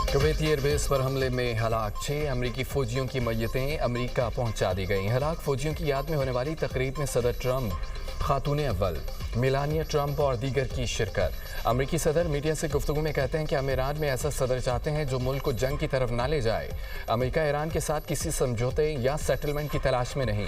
Kuwaiti airbase पर हमले में हलाक 6 अमरीकी फौजियों की मैयतें अमरीका पहुंचा दी गईं। हलाक फौजियों की याद में होने वाली तकरीब में सदर ट्रंप, खातून अव्वल मेलानिया ट्रंप और दीगर की शिरकत। अमरीकी सदर मीडिया से गुफ्तगू में कहते हैं कि हम ईरान में ऐसा सदर चाहते हैं जो मुल्क को जंग की तरफ ना ले जाए। अमरीका ईरान के साथ किसी समझौते या सेटलमेंट की तलाश में नहीं।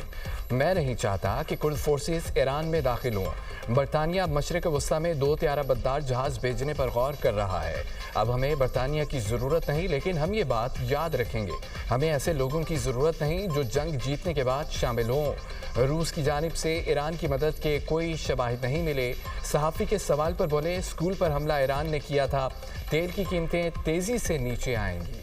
मैं नहीं चाहता कि कुर्द फोर्सेस ईरान में दाखिल हों। बरतानिया अब मशरिक वस्ता में 2 त्याराबद्दार जहाज़ भेजने पर गौर कर रहा है। अब हमें बरतानिया की ज़रूरत नहीं, लेकिन हम ये बात याद रखेंगे, हमें ऐसे लोगों की ज़रूरत नहीं जो जंग जीतने के बाद शामिल हों। रूस की जानिब से ईरान की मदद के कोई शवाहिद नहीं मिले। सहाफ़ी के सवाल पर बोले, स्कूल पर हमला ईरान ने किया था, तेल की कीमतें तेज़ी से नीचे आएंगी।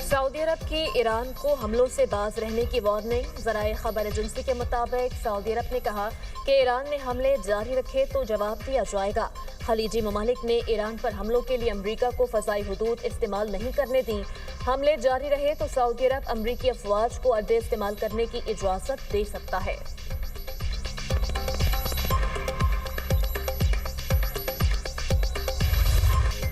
सऊदी अरब की ईरान को हमलों से बाज रहने की वार्निंग। ज़राए खबर एजेंसी के मुताबिक सऊदी अरब ने कहा कि ईरान ने हमले जारी रखे तो जवाब दिया जाएगा। खलीजी ममालिक ने ईरान पर हमलों के लिए अमरीका को फ़ज़ाई हुदूद इस्तेमाल नहीं करने दी। हमले जारी रहे तो सऊदी अरब अमरीकी अफवाज को अड्डे इस्तेमाल करने की इजाज़त दे सकता है।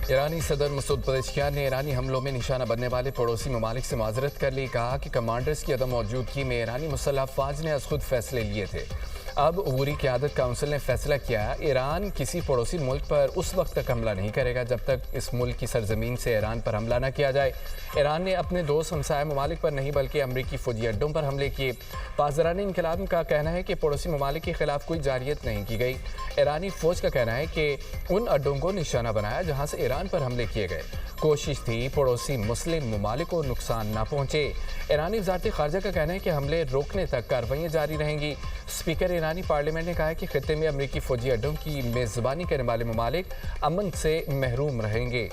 ईरानी सदर मसूद पज़ेश्कियान ने ईरानी हमलों में निशाना बनने वाले पड़ोसी ममालिक से माजरत कर ली। कहा कि कमांडर्स की अदम मौजूदगी में ईरानी मुसल्लह अफवाज ने खुद फैसले लिए थे। अब अबूरी क़यादत काउंसिल ने फैसला किया, ईरान किसी पड़ोसी मुल्क पर उस वक्त तक हमला नहीं करेगा जब तक इस मुल्क की सरजमीन से ईरान पर हमला न किया जाए। ईरान ने अपने दोस्त हमसाया ममालिक पर नहीं बल्कि अमरीकी फौजी अड्डों पर हमले किए। पासदारान इनकलाब का कहना है कि पड़ोसी ममालिक के खिलाफ कोई जारियत नहीं की गई। ईरानी फौज का कहना है कि उन अड्डों को निशाना बनाया जहाँ से ईरान पर हमले किए गए। कोशिश थी पड़ोसी मुस्लिम ममालिक को नुकसान न पहुँचे। ईरानी वज़ारत ख़ारजा का कहना है कि हमले रोकने तक कार्रवाइयाँ जारी रहेंगी। स्पीकर ईरानी पार्लियामेंट ने कहा है कि खित्ते में अमरीकी फौजी अड्डों की मेज़बानी करने वाले ममालिक अमन से महरूम रहेंगे।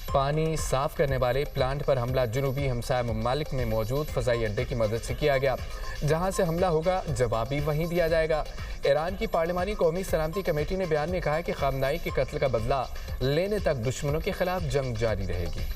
पानी साफ करने वाले प्लांट पर हमला जनूबी हमसाया ममालिक में मौजूद फ़ज़ाई अड्डे की मदद से किया गया। जहां से हमला होगा जवाब भी वहीं दिया जाएगा। ईरान की पार्लिमानी कौमी सलामती कमेटी ने बयान में कहा है कि ख़ामनाई के कत्ल का बदला लेने तक दुश्मनों के खिलाफ जंग जारी रहेगी।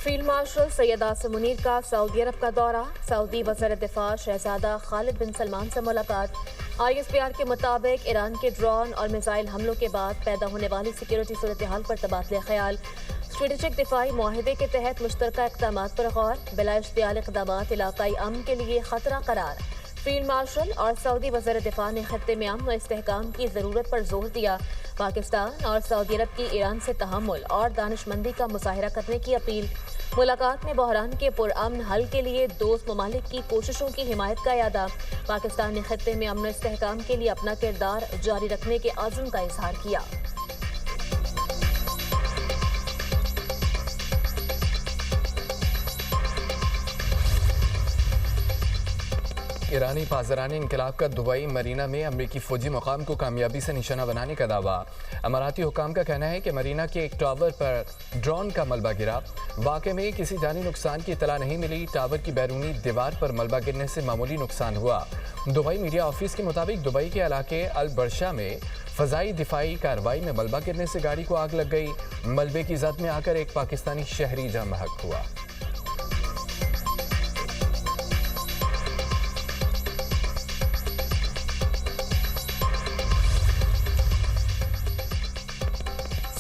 फील्ड मार्शल सैयद आसिम मुनीर का सऊदी अरब का दौरा। सऊदी वज़ीर दिफा शहजादा खालिद बिन सलमान से मुलाकात। ISPR के मुताबिक ईरान के ड्रोन और मिसाइल हमलों के बाद पैदा होने वाली सिक्योरिटी सूरत हाल पर तबादला ख्याल। स्ट्रेटेजिक दिफाई मुआहिदे के तहत मुश्तरका इक़दामात पर गौर। बिला इश्तियाल इक़दामात इलाकाई अमन के लिए खतरा करार। फील्ड मार्शल और सऊदी वज़ीर दिफा ने खत्ते में अमन व इस्तेहकाम की ज़रूरत पर जोर दिया। पाकिस्तान और सऊदी अरब की ईरान से तहम्मुल और दानिशमंदी का मुज़ाहिरा करने की अपील। मुलाकात में बहरान के पुरअमन हल के लिए दोस्त ममालिक की कोशिशों की हिमायत का यादा। पाकिस्तान ने खत्ते में अमन इस्तेहकाम के लिए अपना किरदार जारी रखने के आज़म का इजहार किया। ईरानी पासदारान इनकलाब का दुबई मरीना में अमरीकी फौजी मुकाम को कामयाबी से निशाना बनाने का दावा। अमाराती हुकाम का कहना है कि मरीना के एक टावर पर ड्रोन का मलबा गिरा। वाक़े में किसी जानी नुकसान की इतला नहीं मिली। टावर की बैरूनी दीवार पर मलबा गिरने से मामूली नुकसान हुआ। दुबई मीडिया ऑफिस के मुताबिक दुबई के इलाके अल बरशा में फ़ज़ाई दिफाई कार्रवाई में मलबा गिरने से गाड़ी को आग लग गई। मलबे की जद में आकर एक पाकिस्तानी शहरी जम बहक हुआ।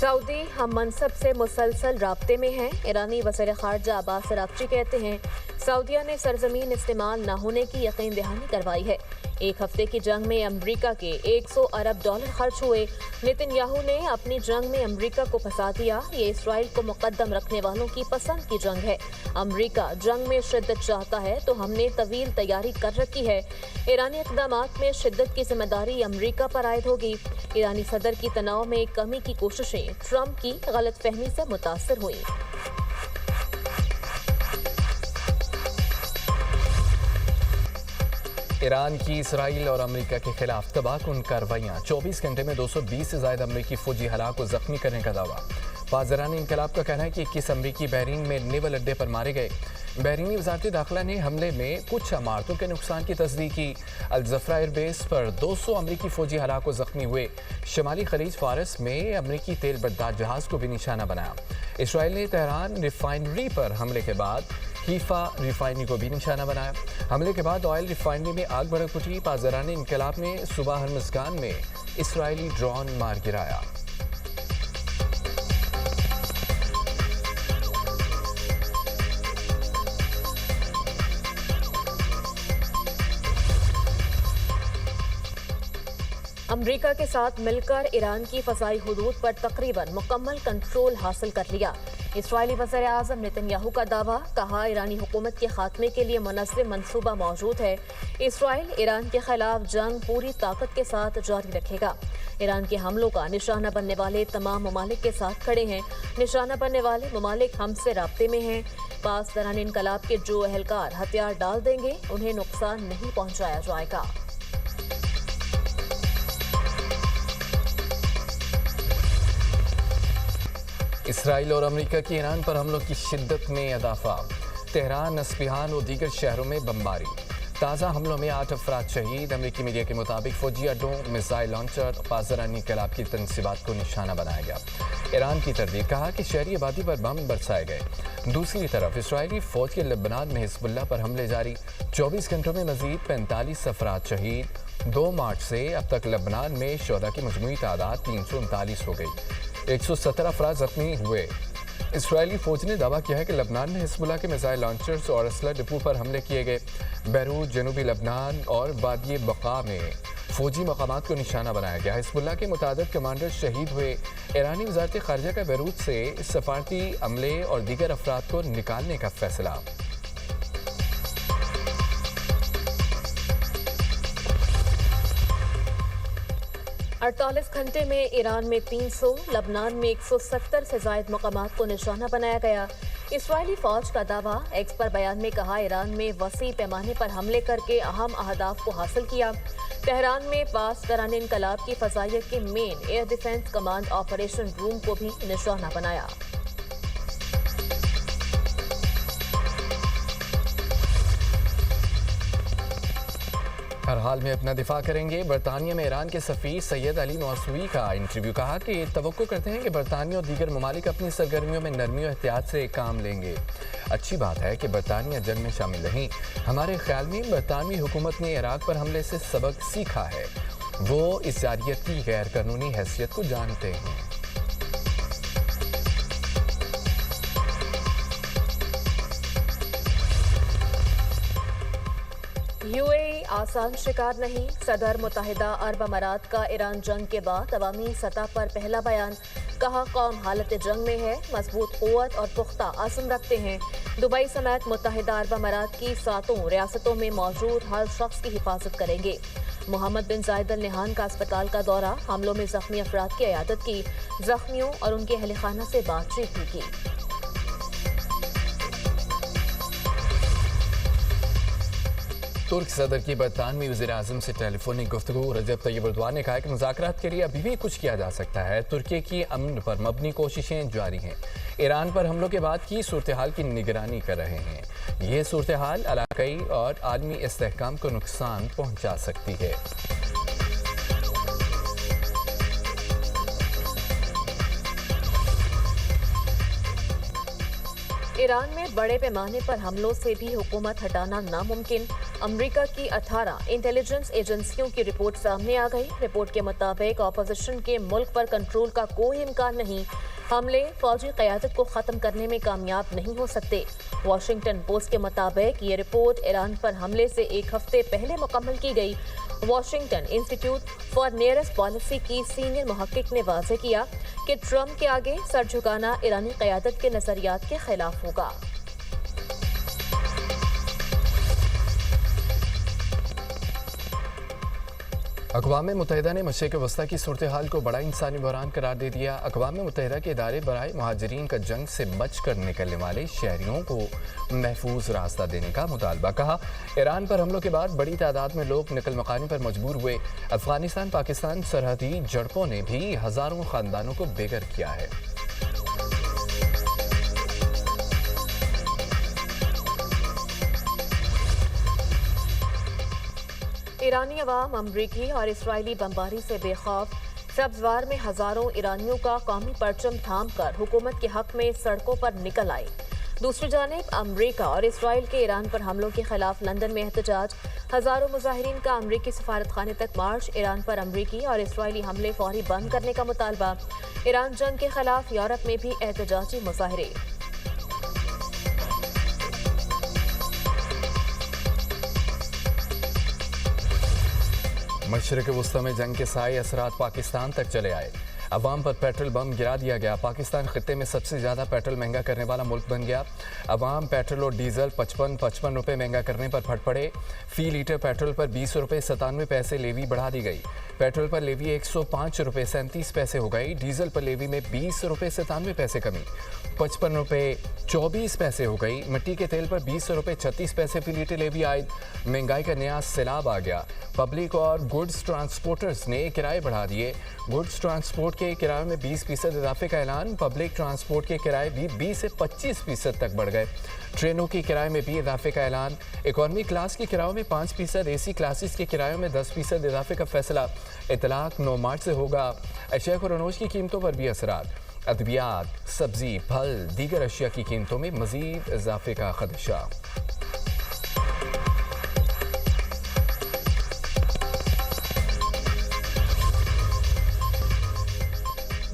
सऊदी हम मनसब से मुसलसल राब्ते में हैं। ईरानी वज़ीर ख़ारजा अब्बास अराग़ची कहते हैं सऊदिया ने सरजमीन इस्तेमाल न होने की यकीन दहानी करवाई है। एक हफ्ते की जंग में अमरीका के 100 अरब डॉलर खर्च हुए। नेतन्याहू ने अपनी जंग में अमरीका को फंसा दिया। ये इसराइल को मुकद्दम रखने वालों की पसंद की जंग है। अमरीका जंग में शिद्दत चाहता है तो हमने तवील तैयारी कर रखी है। ईरानी इक़दामात में शिद्दत की जिम्मेदारी अमरीका पर आयद होगी। ईरानी सदर की तनाव में कमी की कोशिशें ट्रंप की गलतफहमी से मुतासर हुई। ईरान की इसराइल और अमेरिका के खिलाफ तबाहकुन कार्रवाइयाँ। 24 घंटे में 220 से ज़्यादा अमेरिकी फौजी हलाक व जख्मी करने का दावा। पासदारान इनकलाब का कहना है कि 21 अमरीकी बहरीन में नेवल अड्डे पर मारे गए। बहरीनी वजारत दाखिला ने हमले में कुछ इमारतों के नुकसान की तस्दीक की। अल-जफरा एयरबेस पर 200 अमरीकी फौजी हलाक व जख्मी हुए। शमाली खलीज फारस में अमरीकी तेल बर्दार जहाज को भी निशाना बनाया। इसराइल ने तेहरान रिफाइनरी पर हमले के बाद हीफा रिफाइनरी को भी निशाना बनाया। हमले के बाद ऑयल रिफाइनरी में आग भड़क उठी। पासदारान इनकलाब ने सुबह हरमज़गान में इसराइली ड्रोन मार गिराया। अमरीका के साथ मिलकर ईरान की फ़ज़ाई हुदूद पर तकरीबन मुकम्मल कंट्रोल हासिल कर लिया। इसराइली वज़ीर आज़म नेतन्याहू का दावा, कहा ईरानी हुकूमत के खात्मे के लिए मुनज़्ज़म मनसूबा मौजूद है। इसराइल ईरान के खिलाफ जंग पूरी ताकत के साथ जारी रखेगा। ईरान के हमलों का निशाना बनने वाले तमाम ममालिक के साथ खड़े हैं। निशाना बनने वाले ममालिक हमसे राब्ते में हैं। पास दौरान इनकलाब के जो एहलकार हथियार डाल देंगे उन्हें नुकसान नहीं पहुँचाया जाएगा। इसराइल और अमेरिका की ईरान पर हमलों की शिद्दत में इजाफा। तेहरान, अस्फहान और दीगर शहरों में बमबारी। ताज़ा हमलों में 8 अफराद शहीद। अमेरिकी मीडिया के मुताबिक फौजी अड्डों, मिसाइल लॉन्चर, पासदारान इनकलाब की तनसीबात को निशाना बनाया गया। ईरान की तरदीद, कहा कि शहरी आबादी पर बम बरसाए गए। दूसरी तरफ इसराइली फौज के लेबनान में हिजबुल्लाह पर हमले जारी। 24 घंटों में मजीद 45 अफराद शहीद। 2 मार्च से अब तक लेबनान में शोहदा की मजमूई तादाद 339 हो गई। 117 अफराद जख्मी हुए। इसराइली फौज ने दावा किया है कि लबनान में हिजबुल्लाह के मिसाइल लॉन्चर्स और असला डिपो पर हमले किए गए। बैरूत, जनूबी लबनान और वादी बका में फौजी मकामात को निशाना बनाया गया। हिजबुल्लाह के मुतादिद कमांडर शहीद हुए। ईरानी वजारत खारजा का बैरूत से सफारती अमले और दीगर अफराद को निकालने का फैसला। 48 घंटे में ईरान में 300, लबनान में 170 से ज़ायद मकामात को निशाना बनाया गया। इसराइली फौज का दावा, एक्स पर बयान में कहा, ईरान में वसी पैमाने पर हमले करके अहम अहदाफ को हासिल किया। तेहरान में पास दौरान इनकलाब की फ़ज़ाइयत के main air defence command operation room को भी निशाना बनाया। हर हाल में अपना दिफा करेंगे। बरतानिया में ईरान के सफ़ीर सैयद अली मौसूवी का इंटरव्यू, कहा कि तवक्को करते हैं कि बरतानिया और दीगर ममालिक अपनी सरगर्मियों में नरमी और एहतियात से काम लेंगे। अच्छी बात है कि बरतानिया जंग में शामिल नहीं। हमारे ख्याल में बरतानवी हुकूमत ने इराक पर हमले से सबक सीखा है। वो इस जारियत की गैर कानूनी हैसियत को जानते हैं। यूएई आसान शिकार नहीं। सदर मुत्तहिदा अरब अमारात का ईरान जंग के बाद अवामी सतह पर पहला बयान, कहा कौम हालत जंग में है, मजबूत क़ुव्वत और पुख्ता अज़्म रखते हैं। दुबई समेत मुत्तहिदा अरब अमारात की 7 रियासतों में मौजूद हर शख्स की हिफाजत करेंगे। मोहम्मद बिन जायद अल नहान का अस्पताल का दौरा, हमलों में जख्मी अफराद की इयादत की, जख्मियों और उनके अहल खाना से बातचीत भी की। तुर्क सदर की बरतानवी वज़ीर आज़म से टेलीफोनिक गुफ्तगू। रजब तैयब एर्दोग़ान ने कहा कि मुज़ाकरात के लिए अभी भी कुछ किया जा सकता है। तुर्की की अमन पर मबनी कोशिशें जारी हैं। ईरान पर हमलों के बाद की सूरत हाल की निगरानी कर रहे हैं। ये सूरत हाल इलाक़ाई और आलमी इस्तेहकाम को नुकसान पहुँचा सकती है। ईरान में बड़े पैमाने पर हमलों से भी हुकूमत हटाना नामुमकिन। अमेरिका की 18 इंटेलिजेंस एजेंसियों की रिपोर्ट सामने आ गई। रिपोर्ट के मुताबिक अपोजिशन के मुल्क पर कंट्रोल का कोई इम्कान नहीं। हमले फौजी क़यादत को ख़त्म करने में कामयाब नहीं हो सकते। वाशिंगटन पोस्ट के मुताबिक ये रिपोर्ट ईरान पर हमले से 1 हफ्ते पहले मुकम्मल की गई। Washington institute for nearest policy की सीनियर मुहक्किक ने वाज़ेह किया कि ट्रंप के आगे सर झुकाना ईरानी क़यादत के नज़रियात के खिलाफ होगा। अक़वाम मुत्तहिदा ने मशरिक़ वस्ता की सूरत हाल को बड़ा इंसानी बहरान करार दे दिया। अक़वाम मुत्तहिदा के इदारे बराए मुहाजिरीन का जंग से बच कर निकलने वाले शहरियों को महफूज रास्ता देने का मुतालबा, कहा ईरान पर हमलों के बाद बड़ी तादाद में लोग निकल मकानी पर मजबूर हुए। अफगानिस्तान पाकिस्तान सरहदी झड़पों ने भी हज़ारों ख़ानदानों को बेघर किया है। ईरानी अवाम अमरीकी और इसराइली बमबारी से बेखौफ। सब्जवार में हजारों ईरानियों का कौमी परचम थाम कर हुकूमत के हक में सड़कों पर निकल आए। दूसरी जानिब अमरीका और इसराइल के ईरान पर हमलों के खिलाफ लंदन में एहतजाज। हजारों मुजाहिरीन का अमरीकी सफारत खाने तक मार्च। ईरान पर अमरीकी और इसराइली हमले फौरी बंद करने का मुतालबा। ईरान जंग के खिलाफ यूरोप में भी एहतजाजी मुजाहरे। मशरक़ वुस्ता में जंग के साए असरात पाकिस्तान तक चले आए। अवाम पर पेट्रोल बम गिरा दिया गया। पाकिस्तान खित्ते में सबसे ज़्यादा पेट्रोल महंगा करने वाला मुल्क बन गया। अवाम पेट्रोल और डीजल 55 रुपये महंगा करने पर फट पड़े। फी लीटर पेट्रोल पर 20 रुपये 97 पैसे लेवी बढ़ा दी गई। पेट्रोल पर लेवी 105 रुपये 37 पैसे हो गई। डीजल पर लेवी में 20 रुपये 97 पैसे कमी, 55 रुपये 24 पैसे हो गई। मिट्टी के तेल पर 20 रुपये 36 पैसे फी लीटर लेवी आए। महंगाई का नया सैलाब आ गया। पब्लिक और गुड्स ट्रांसपोर्टर्स ने किराए बढ़ा दिए। गुड्स ट्रांसपोर्ट के किराए में 20% इजाफे का ऐलान। पब्लिक ट्रांसपोर्ट के किराए भी 20 से 25% तक बढ़ गए। ट्रेनों के किराए में भी इजाफे का ऐलान। इकॉनमी क्लास के किरायों में 5%, एसी क्लासेस के किरायों में 10% इजाफे का फैसला। इतलाक 9 मार्च से होगा। अशिया और अनाज की कीमतों पर भी असरात। अद्वियात, सब्जी, फल, दीगर अशिया की कीमतों में मजीद इजाफे का खदशा।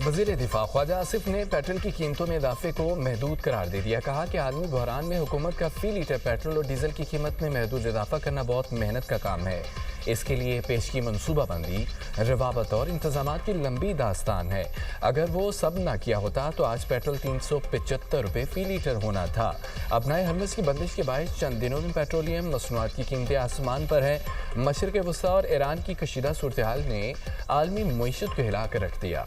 वज़ीर दिफा ख्वाजा आसिफ ने पेट्रोल की कीमतों में इजाफे को महदूद करार दे दिया। कहा कि आलमी बहरान में हुकूमत का फी लीटर पेट्रोल और डीजल की कीमत में महदूद इजाफा करना बहुत मेहनत का काम है। इसके लिए पेश की मनसूबाबंदी, रवाबत और इंतजामात की लंबी दास्तान है। अगर वो सब ना किया होता तो आज पेट्रोल 375 रुपये फी लीटर होना था। अब नए हरमज़ की बंदिश के बायस चंद दिनों में पेट्रोलियम मसनूआत की कीमतें आसमान पर हैं। मशरक़ वुस्ता और ईरान की कशीदा सूरत हाल ने आलमी मईशत को हिला कर रख दिया।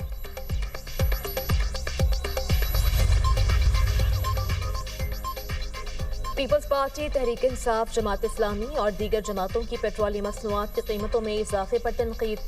पीपल्स पार्टी, तहरीक इंसाफ, जमात इस्लामी और दीगर जमातों की पेट्रोलियम मसनूआत की कीमतों में इजाफे पर तनकीद।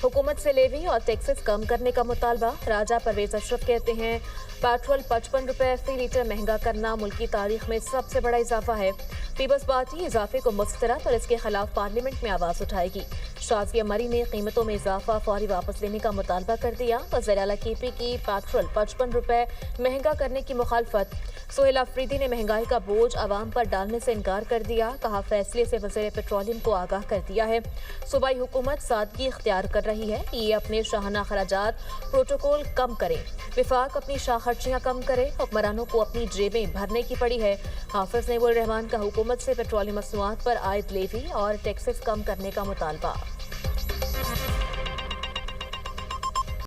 हुकूमत से लेवी और टैक्सेस कम करने का मुतालबा। राजा परवेज अशरफ कहते हैं पेट्रोल 55 रुपये फी लीटर महंगा करना मुल्क की तारीख में सबसे बड़ा इजाफा है। पीपल्स पार्टी इजाफे को मुस्तरद और इसके खिलाफ पार्लियामेंट में आवाज़ उठाएगी। शाज़िया मरी ने कीमतों में इजाफा फौरी वापस लेने का मुतालबा कर दिया। वज़ीर आला केपी की पेट्रोल 55 रुपये महंगा करने की मुखालफत। सोहेल अफरीदी ने महंगाई का बोझ आवाम पर डालने से इनकार कर दिया। कहा फैसले से वज़ीर पेट्रोलियम को आगाह कर दिया है। सूबाई हुकूमत सादगी इख्तियार कर रही है। ये अपने शाहाना खराजात प्रोटोकॉल कम करे। विफाक अपनी शाह खर्चियाँ कम करे। हुक्मरानों को अपनी जेबें भरने की पड़ी है। हाफिज नईमुर रहमान का हुकूमत से पेट्रोलियम मसनूआत पर आयद लेवी और टैक्सेस कम करने का मुतालबा।